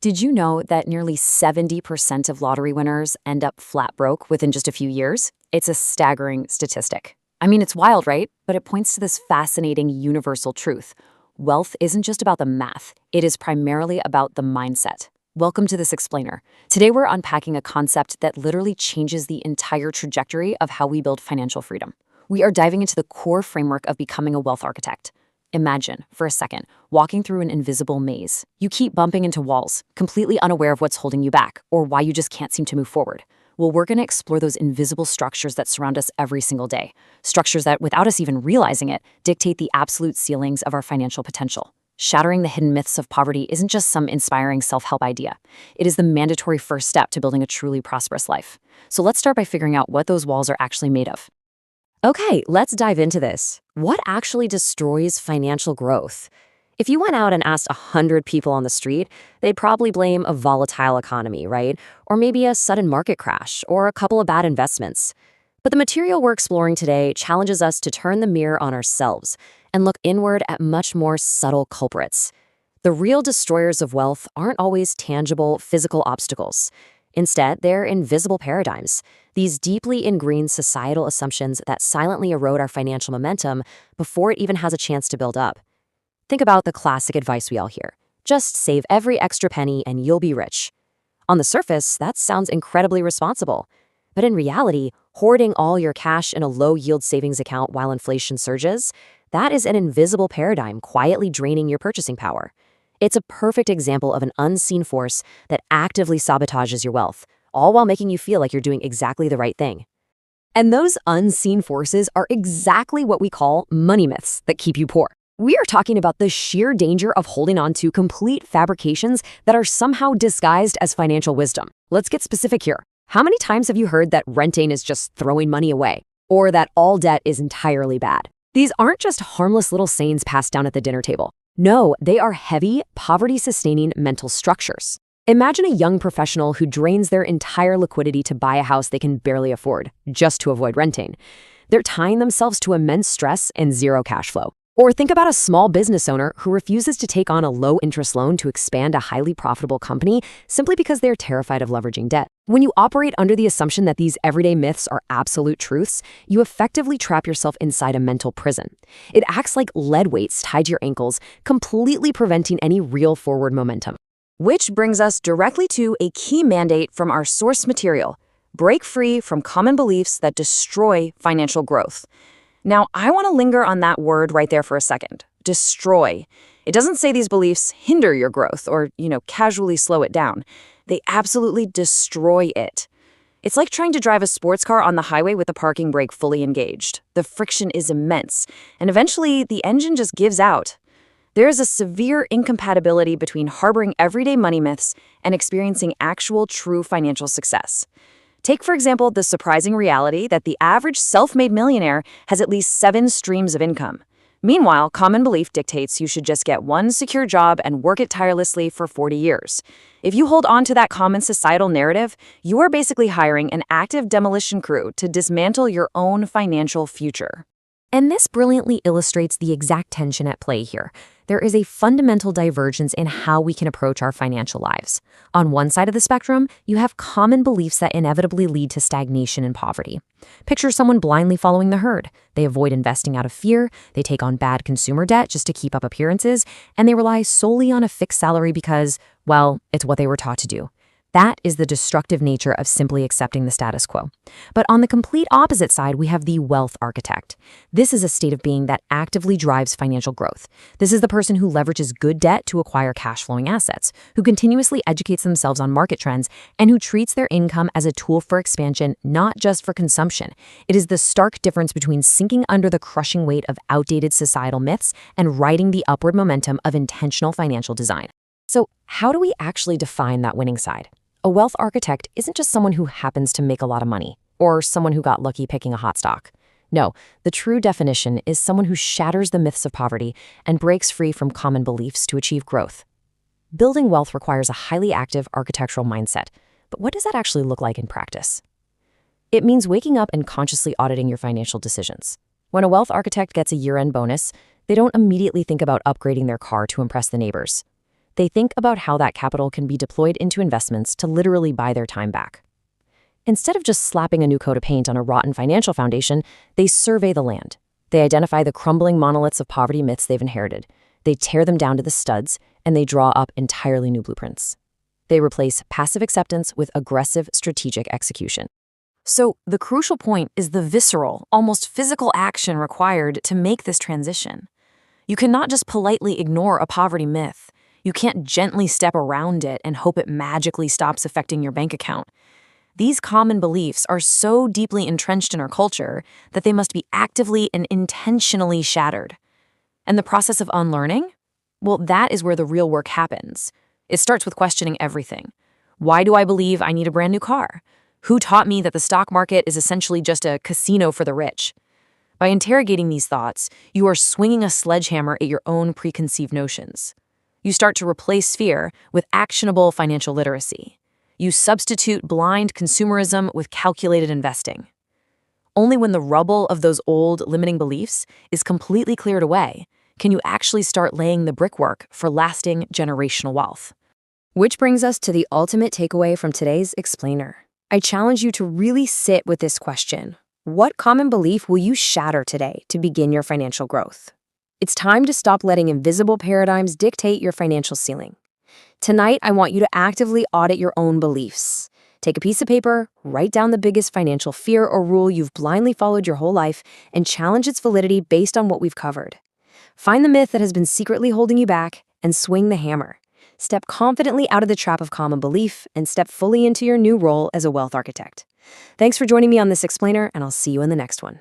Did you know that nearly 70% of lottery winners end up flat broke within just a few years? It's a staggering statistic. I mean, it's wild, right? But it points to this fascinating universal truth. Wealth isn't just about the math, it is primarily about the mindset. Welcome to This Explainer. Today we're unpacking a concept that literally changes the entire trajectory of how we build financial freedom. We are diving into the core framework of becoming a wealth architect. Imagine, for a second, walking through an invisible maze. You keep bumping into walls, completely unaware of what's holding you back, or why you just can't seem to move forward. Well, we're going to explore those invisible structures that surround us every single day. Structures that, without us even realizing it, dictate the absolute ceilings of our financial potential. Shattering the hidden myths of poverty isn't just some inspiring self-help idea. It is the mandatory first step to building a truly prosperous life. So let's start by figuring out what those walls are actually made of. Okay, let's dive into this. What actually destroys financial growth? If you went out and asked 100 people on the street, they'd probably blame a volatile economy, right? Or maybe a sudden market crash, or a couple of bad investments. But the material we're exploring today challenges us to turn the mirror on ourselves and look inward at much more subtle culprits. The real destroyers of wealth aren't always tangible, physical obstacles. Instead, they're invisible paradigms, these deeply ingrained societal assumptions that silently erode our financial momentum before it even has a chance to build up. Think about the classic advice we all hear. Just save every extra penny and you'll be rich. On the surface, that sounds incredibly responsible. But in reality, hoarding all your cash in a low-yield savings account while inflation surges, that is an invisible paradigm quietly draining your purchasing power. It's a perfect example of an unseen force that actively sabotages your wealth, all while making you feel like you're doing exactly the right thing. And those unseen forces are exactly what we call money myths that keep you poor. We are talking about the sheer danger of holding on to complete fabrications that are somehow disguised as financial wisdom. Let's get specific here. How many times have you heard that renting is just throwing money away? Or that all debt is entirely bad? These aren't just harmless little sayings passed down at the dinner table. No, they are heavy, poverty-sustaining mental structures. Imagine a young professional who drains their entire liquidity to buy a house they can barely afford, just to avoid renting. They're tying themselves to immense stress and zero cash flow. Or think about a small business owner who refuses to take on a low-interest loan to expand a highly profitable company simply because they're terrified of leveraging debt. When you operate under the assumption that these everyday myths are absolute truths, you effectively trap yourself inside a mental prison. It acts like lead weights tied to your ankles, completely preventing any real forward momentum. Which brings us directly to a key mandate from our source material: break free from common beliefs that destroy financial growth. Now, I want to linger on that word right there for a second. Destroy. It doesn't say these beliefs hinder your growth or, casually slow it down. They absolutely destroy it. It's like trying to drive a sports car on the highway with the parking brake fully engaged. The friction is immense, and eventually the engine just gives out. There is a severe incompatibility between harboring everyday money myths and experiencing actual true financial success. Take, for example, the surprising reality that the average self-made millionaire has at least 7 streams of income. Meanwhile, common belief dictates you should just get one secure job and work it tirelessly for 40 years. If you hold on to that common societal narrative, you are basically hiring an active demolition crew to dismantle your own financial future. And this brilliantly illustrates the exact tension at play here. There is a fundamental divergence in how we can approach our financial lives. On one side of the spectrum, you have common beliefs that inevitably lead to stagnation and poverty. Picture someone blindly following the herd. They avoid investing out of fear, they take on bad consumer debt just to keep up appearances, and they rely solely on a fixed salary because, well, it's what they were taught to do. That is the destructive nature of simply accepting the status quo. But on the complete opposite side, we have the wealth architect. This is a state of being that actively drives financial growth. This is the person who leverages good debt to acquire cash-flowing assets, who continuously educates themselves on market trends, and who treats their income as a tool for expansion, not just for consumption. It is the stark difference between sinking under the crushing weight of outdated societal myths and riding the upward momentum of intentional financial design. So, how do we actually define that winning side? A wealth architect isn't just someone who happens to make a lot of money, or someone who got lucky picking a hot stock. No, the true definition is someone who shatters the myths of poverty and breaks free from common beliefs to achieve growth. Building wealth requires a highly active architectural mindset, but what does that actually look like in practice? It means waking up and consciously auditing your financial decisions. When a wealth architect gets a year-end bonus, they don't immediately think about upgrading their car to impress the neighbors. They think about how that capital can be deployed into investments to literally buy their time back. Instead of just slapping a new coat of paint on a rotten financial foundation, they survey the land. They identify the crumbling monoliths of poverty myths they've inherited. They tear them down to the studs, and they draw up entirely new blueprints. They replace passive acceptance with aggressive strategic execution. So the crucial point is the visceral, almost physical action required to make this transition. You cannot just politely ignore a poverty myth. You can't gently step around it and hope it magically stops affecting your bank account. These common beliefs are so deeply entrenched in our culture that they must be actively and intentionally shattered. And the process of unlearning? Well, that is where the real work happens. It starts with questioning everything. Why do I believe I need a brand new car? Who taught me that the stock market is essentially just a casino for the rich? By interrogating these thoughts, you are swinging a sledgehammer at your own preconceived notions. You start to replace fear with actionable financial literacy. You substitute blind consumerism with calculated investing. Only when the rubble of those old limiting beliefs is completely cleared away can you actually start laying the brickwork for lasting generational wealth. Which brings us to the ultimate takeaway from today's explainer. I challenge you to really sit with this question. What common belief will you shatter today to begin your financial growth? It's time to stop letting invisible paradigms dictate your financial ceiling. Tonight, I want you to actively audit your own beliefs. Take a piece of paper, write down the biggest financial fear or rule you've blindly followed your whole life, and challenge its validity based on what we've covered. Find the myth that has been secretly holding you back and swing the hammer. Step confidently out of the trap of common belief and step fully into your new role as a wealth architect. Thanks for joining me on this explainer, and I'll see you in the next one.